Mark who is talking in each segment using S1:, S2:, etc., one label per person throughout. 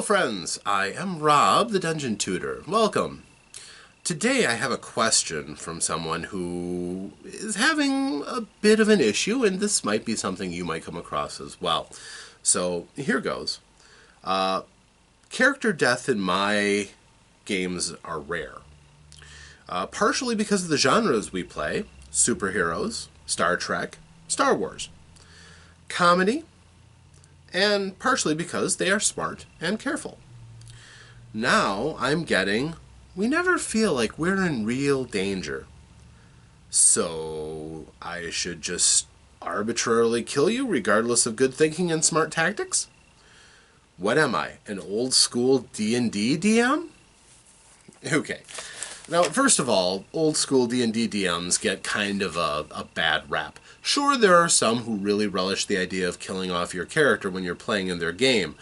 S1: friends, I am Rob, the Dungeon Tutor. Welcome. Today I have a question from someone who is having a bit of an issue, and this might be something you might come across as well. So here goes. Character death in my games are rare. Partially because of the genres we play: superheroes, Star Trek, Star Wars. Comedy, and partially because they are smart and careful. Now I'm getting, we never feel like we're in real danger. So I should just arbitrarily kill you regardless of good thinking and smart tactics? What am I, an old school D&D DM? Okay. Now, first of all, old school D&D DMs get kind of a bad rap. Sure, there are some who really relish the idea of killing off your character when you're playing in their game,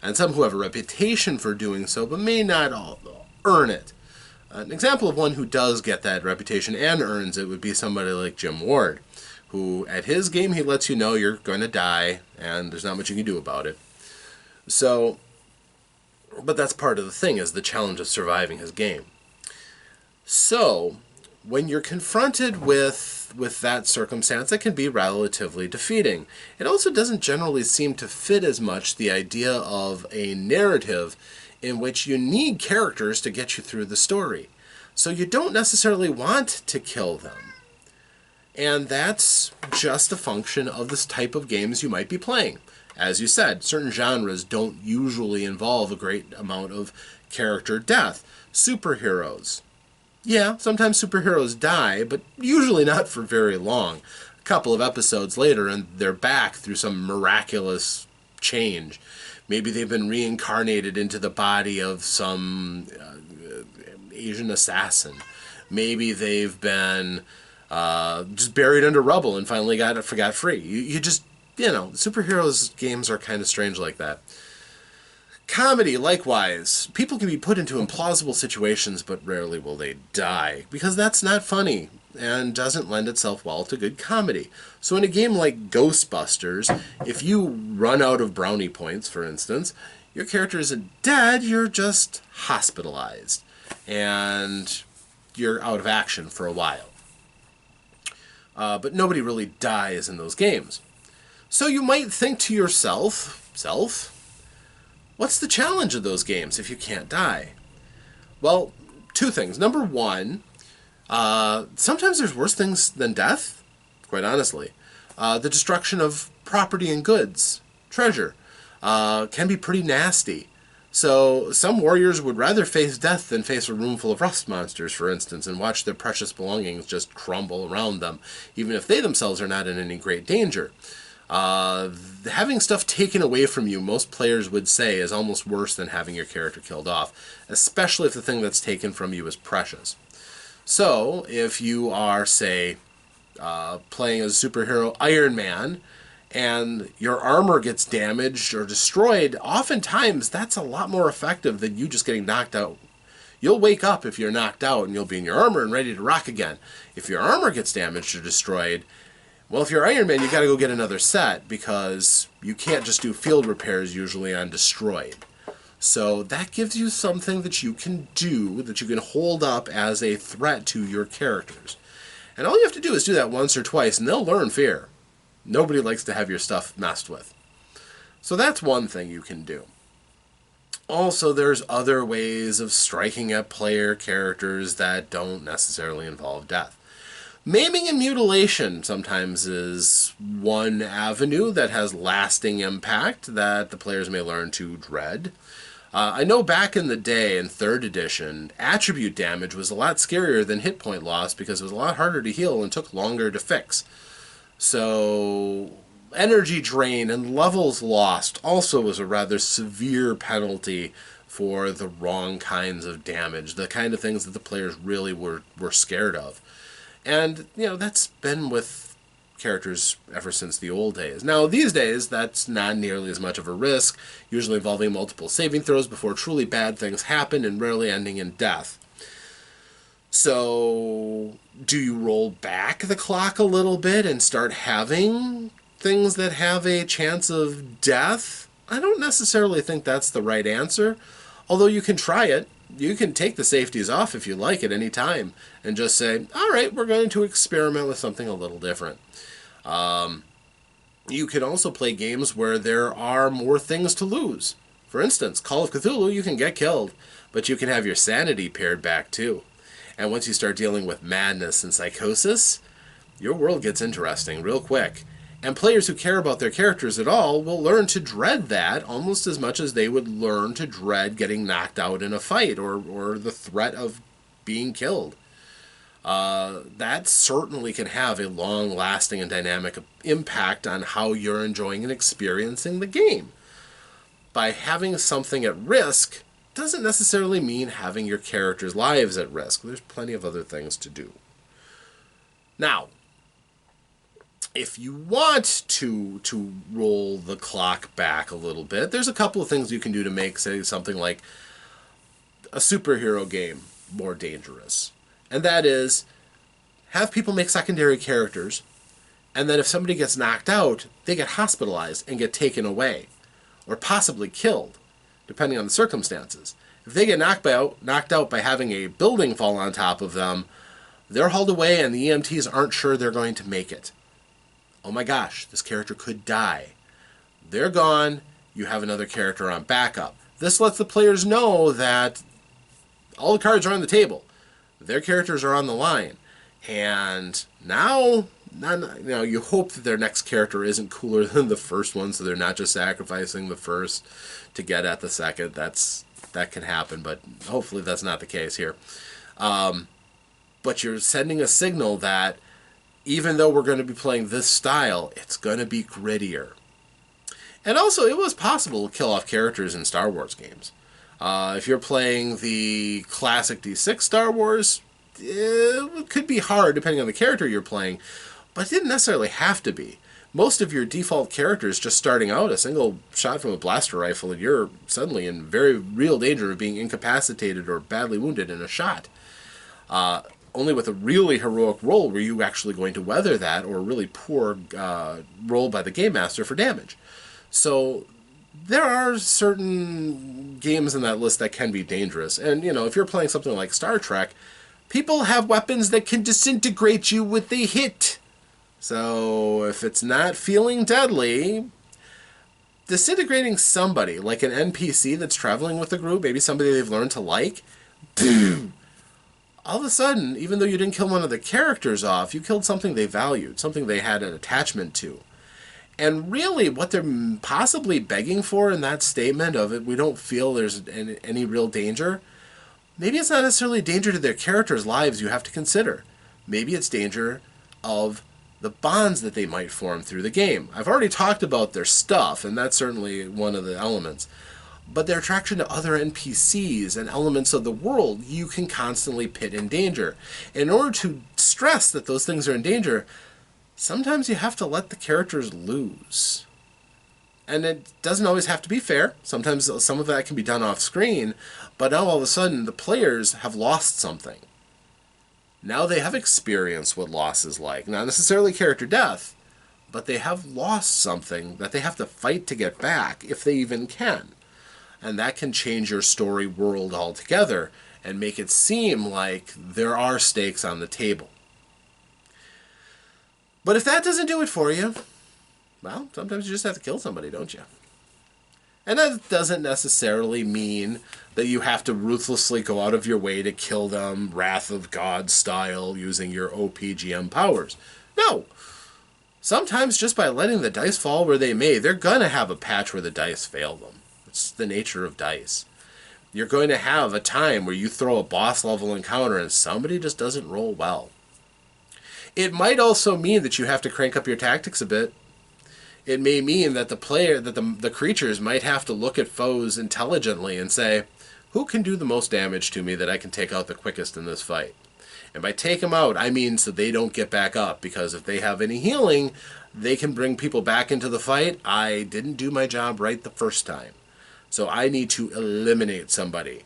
S1: and some who have a reputation for doing so, but may not all earn it. An example of one who does get that reputation and earns it would be somebody like Jim Ward, who at his game he lets you know you're going to die, and there's not much you can do about it. So, but that's part of the thing, is the challenge of surviving his game. So, when you're confronted with that circumstance, it can be relatively defeating. It also doesn't generally seem to fit as much the idea of a narrative in which you need characters to get you through the story. So you don't necessarily want to kill them. And that's just a function of this type of games you might be playing. As you said, certain genres don't usually involve a great amount of character death. Superheroes. Yeah, sometimes superheroes die, but usually not for very long. A couple of episodes later and they're back through some miraculous change. Maybe they've been reincarnated into the body of some Asian assassin. Maybe they've been just buried under rubble and finally got free. You just, superheroes games are kind of strange like that. Comedy, likewise. People can be put into implausible situations, but rarely will they die, because that's not funny and doesn't lend itself well to good comedy. So in a game like Ghostbusters, if you run out of brownie points, for instance, your character isn't dead, you're just hospitalized, and you're out of action for a while. But nobody really dies in those games. So you might think to yourself, what's the challenge of those games if you can't die? Well, two things. Number one, sometimes there's worse things than death, quite honestly. The destruction of property and goods, treasure, can be pretty nasty. So some warriors would rather face death than face a room full of rust monsters, for instance, and watch their precious belongings just crumble around them, even if they themselves are not in any great danger. Having stuff taken away from you, most players would say, is almost worse than having your character killed off, especially if the thing that's taken from you is precious. So, if you are, say, playing as a superhero Iron Man, and your armor gets damaged or destroyed, oftentimes that's a lot more effective than you just getting knocked out. You'll wake up if you're knocked out, and you'll be in your armor and ready to rock again. If your armor gets damaged or destroyed, well, if you're Iron Man, you got to go get another set, because you can't just do field repairs usually on destroyed. So that gives you something that you can do, that you can hold up as a threat to your characters. And all you have to do is do that once or twice, and they'll learn fear. Nobody likes to have your stuff messed with. So that's one thing you can do. Also, there's other ways of striking at player characters that don't necessarily involve death. Maiming and mutilation sometimes is one avenue that has lasting impact that the players may learn to dread. I know back in the day, in 3rd edition, attribute damage was a lot scarier than hit point loss because it was a lot harder to heal and took longer to fix. So, energy drain and levels lost also was a rather severe penalty for the wrong kinds of damage, the kind of things that the players really were scared of. And, that's been with characters ever since the old days. Now, these days, that's not nearly as much of a risk, usually involving multiple saving throws before truly bad things happen and rarely ending in death. So, do you roll back the clock a little bit and start having things that have a chance of death? I don't necessarily think that's the right answer, although you can try it. You can take the safeties off if you like at any time and just say, all right, we're going to experiment with something a little different. You can also play games where there are more things to lose. For instance, Call of Cthulhu, you can get killed, but you can have your sanity pared back too. And once you start dealing with madness and psychosis, your world gets interesting real quick. And players who care about their characters at all will learn to dread that almost as much as they would learn to dread getting knocked out in a fight or the threat of being killed. That certainly can have a long-lasting and dynamic impact on how you're enjoying and experiencing the game. By having something at risk doesn't necessarily mean having your characters' lives at risk. There's plenty of other things to do. Now, if you want to roll the clock back a little bit, there's a couple of things you can do to make, say, something like a superhero game more dangerous. And that is, have people make secondary characters, and then if somebody gets knocked out, they get hospitalized and get taken away, or possibly killed, depending on the circumstances. If they get knocked out by having a building fall on top of them, they're hauled away and the EMTs aren't sure they're going to make it. Oh my gosh, this character could die. They're gone, you have another character on backup. This lets the players know that all the cards are on the table. Their characters are on the line. And now, you hope that their next character isn't cooler than the first one, so they're not just sacrificing the first to get at the second. That can happen, but hopefully that's not the case here. But you're sending a signal that even though we're going to be playing this style, it's going to be grittier. And also, it was possible to kill off characters in Star Wars games. If you're playing the classic D6 Star Wars, it could be hard depending on the character you're playing, but it didn't necessarily have to be. Most of your default characters just starting out, a single shot from a blaster rifle, and you're suddenly in very real danger of being incapacitated or badly wounded in a shot. Only with a really heroic roll were you actually going to weather that, or a really poor roll by the Game Master for damage. So there are certain games in that list that can be dangerous. And, if you're playing something like Star Trek, people have weapons that can disintegrate you with a hit. So if it's not feeling deadly, disintegrating somebody, like an NPC that's traveling with the group, maybe somebody they've learned to like, boom! All of a sudden, even though you didn't kill one of the characters off, you killed something they valued, something they had an attachment to. And really, what they're possibly begging for in that statement of it, we don't feel there's any real danger, maybe it's not necessarily danger to their characters' lives you have to consider. Maybe it's danger of the bonds that they might form through the game. I've already talked about their stuff, and that's certainly one of the elements. But their attraction to other NPCs and elements of the world you can constantly pit in danger. In order to stress that those things are in danger, sometimes you have to let the characters lose. And it doesn't always have to be fair. Sometimes some of that can be done off screen, but now all of a sudden the players have lost something. Now they have experienced what loss is like. Not necessarily character death, but they have lost something that they have to fight to get back, if they even can. And that can change your story world altogether and make it seem like there are stakes on the table. But if that doesn't do it for you, well, sometimes you just have to kill somebody, don't you? And that doesn't necessarily mean that you have to ruthlessly go out of your way to kill them, Wrath of God style, using your OPGM powers. No. Sometimes just by letting the dice fall where they may, they're going to have a patch where the dice fail them. It's the nature of dice. You're going to have a time where you throw a boss level encounter and somebody just doesn't roll well. It might also mean that you have to crank up your tactics a bit. It may mean that the creatures might have to look at foes intelligently and say, who can do the most damage to me that I can take out the quickest in this fight? And by take them out, I mean so they don't get back up, because if they have any healing, they can bring people back into the fight. I didn't do my job right the first time. So I need to eliminate somebody.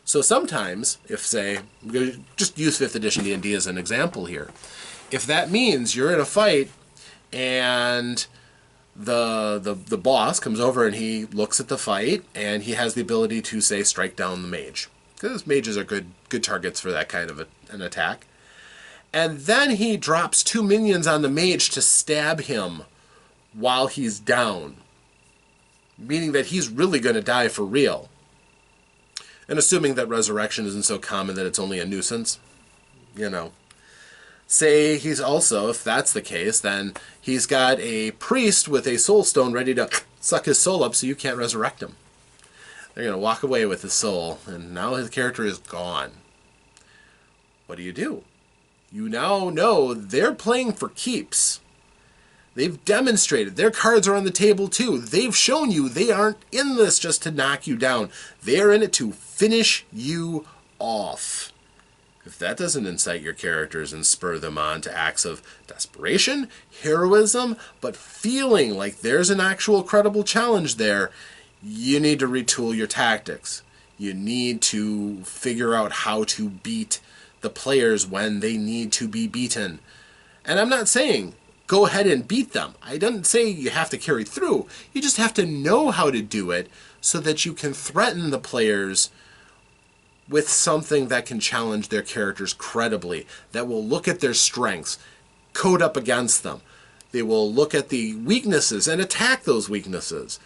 S1: So sometimes, if, say, I'm going to just use 5th edition D&D as an example here. If that means you're in a fight and the boss comes over and he looks at the fight, and he has the ability to, say, strike down the mage, because mages are good targets for that kind of an attack. And then he drops 2 minions on the mage to stab him while he's down, meaning that he's really going to die for real. And assuming that resurrection isn't so common that it's only a nuisance, you know. Say he's also, if that's the case, then he's got a priest with a soul stone ready to suck his soul up so you can't resurrect him. They're going to walk away with his soul, and now his character is gone. What do? You now know they're playing for keeps. They've demonstrated. Their cards are on the table too. They've shown you they aren't in this just to knock you down. They're in it to finish you off. If that doesn't incite your characters and spur them on to acts of desperation, heroism, but feeling like there's an actual credible challenge there, you need to retool your tactics. You need to figure out how to beat the players when they need to be beaten. And I'm not saying go ahead and beat them. I don't say you have to carry through. You just have to know how to do it so that you can threaten the players with something that can challenge their characters credibly, that will look at their strengths, code up against them. They will look at the weaknesses and attack those weaknesses,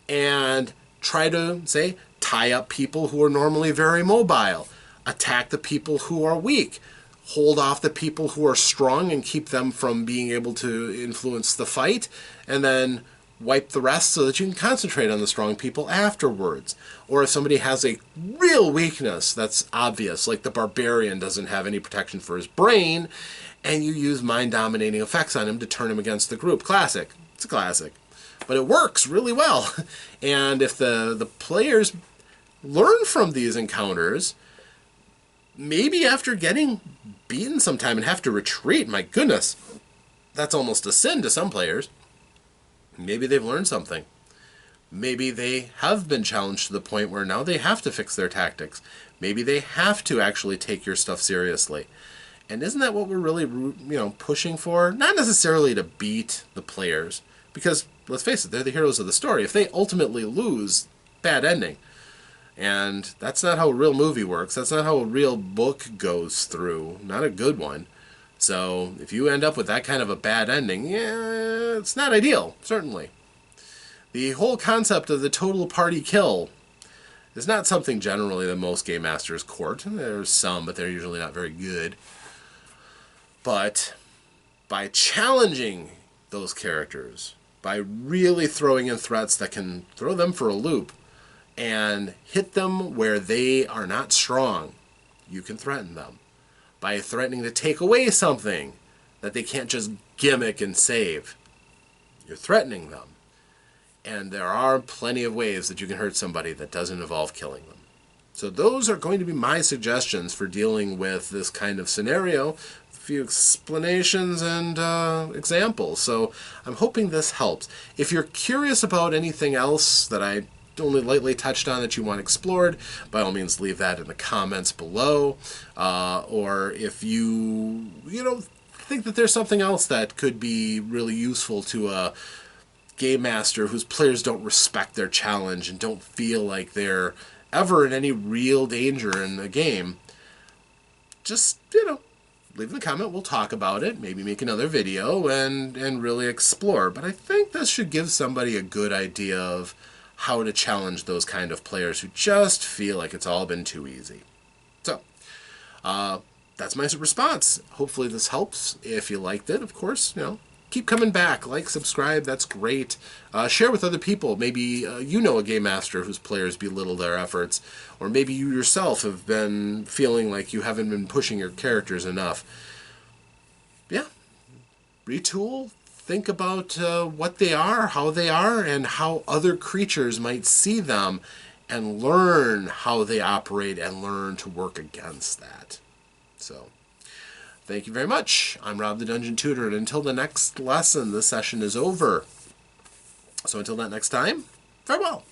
S1: and try to, say, tie up people who are normally very mobile, attack the people who are weak, hold off the people who are strong and keep them from being able to influence the fight, and then wipe the rest so that you can concentrate on the strong people afterwards. Or if somebody has a real weakness that's obvious, like the barbarian doesn't have any protection for his brain, and you use mind-dominating effects on him to turn him against the group. Classic. It's a classic. But it works really well. And if the players learn from these encounters, maybe after getting beaten sometime and have to retreat, my goodness, that's almost a sin to some players. Maybe they've learned something. Maybe they have been challenged to the point where now they have to fix their tactics. Maybe they have to actually take your stuff seriously. And isn't that what we're really, pushing for? Not necessarily to beat the players, because let's face it, they're the heroes of the story. If they ultimately lose, bad ending. And that's not how a real movie works. That's not how a real book goes through. Not a good one. So if you end up with that kind of a bad ending, yeah, it's not ideal, certainly. The whole concept of the total party kill is not something generally that most game masters court. There's some, but they're usually not very good. But by challenging those characters, by really throwing in threats that can throw them for a loop and hit them where they are not strong, you can threaten them. By threatening to take away something that they can't just gimmick and save, you're threatening them. And there are plenty of ways that you can hurt somebody that doesn't involve killing them. So those are going to be my suggestions for dealing with this kind of scenario. A few explanations and examples. So I'm hoping this helps. If you're curious about anything else that I only lightly touched on that you want explored, by all means leave that in the comments below. Or if you think that there's something else that could be really useful to a game master whose players don't respect their challenge and don't feel like they're ever in any real danger in the game, just leave in a comment. We'll talk about it, maybe make another video and really explore. But I think this should give somebody a good idea of how to challenge those kind of players who just feel like it's all been too easy. So, that's my response. Hopefully this helps. If you liked it, of course, keep coming back. Like, subscribe, that's great. Share with other people. Maybe you know a game master whose players belittle their efforts, or maybe you yourself have been feeling like you haven't been pushing your characters enough. Yeah, retool. Think about what they are, how they are, and how other creatures might see them, and learn how they operate and learn to work against that. So, thank you very much. I'm Rob the Dungeon Tutor, and until the next lesson, this session is over. So until that next time, farewell.